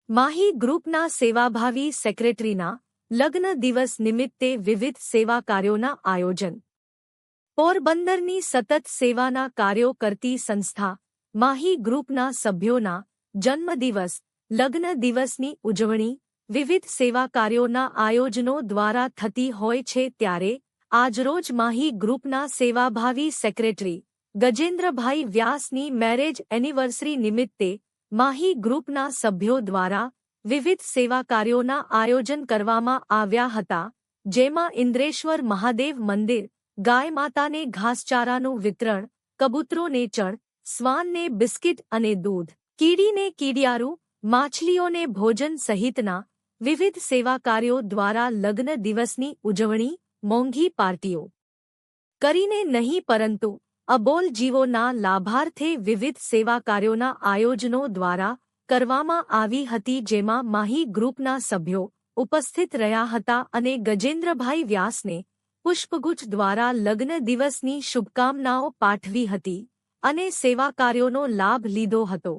માહી ગ્રુપના સેવાભાવી સેક્રેટરીના લગ્ન દિવસ નિમિત્તે વિવિધ સેવા કાર્યોના આયોજન। પોરબંદરની સતત સેવાના કાર્યો કરતી સંસ્થા માહી ગ્રુપના સભ્યોના જન્મદિવસ લગ્ન દિવસની ઉજવણી વિવિધ સેવા કાર્યોના આયોજનો દ્વારા થતી હોય છે, ત્યારે આજરોજ માહી ગ્રુપના સેવાભાવી સેક્રેટરી ગજેન્દ્રભાઈ વ્યાસની મેરેજ એનિવર્સરી નિમિત્તે માહી ગ્રુપના સભ્યો દ્વારા વિવિધ સેવા કાર્યોના આયોજન કરવામાં આવ્યા હતા, જેમાં ઇન્દ્રેશ્વર મહાદેવ મંદિર ગાય માતાને ઘાસચારાનું વિતરણ, કબૂતરોને ચણ, શ્વાનને બિસ્કિટ અને દૂધ, કીડીને કીડિયારું, માછલીઓને ભોજન સહિતના વિવિધ સેવા કાર્યો દ્વારા લગ્ન દિવસની ઉજવણી મોંઘી પાર્ટીઓ કરીને નહીં પરંતુ અબોલ જીવોના લાભાર્થે વિવિધ સેવા કાર્યોના આયોજનો દ્વારા કરવામાં આવી હતી, જેમાં માહી ગ્રુપના સભ્યો ઉપસ્થિત રહ્યા હતા અને ગજેન્દ્રભાઈ વ્યાસને પુષ્પગુચ્છ દ્વારા લગ્ન દિવસની શુભકામનાઓ પાઠવી હતી અને સેવા કાર્યોનો લાભ લીધો હતો।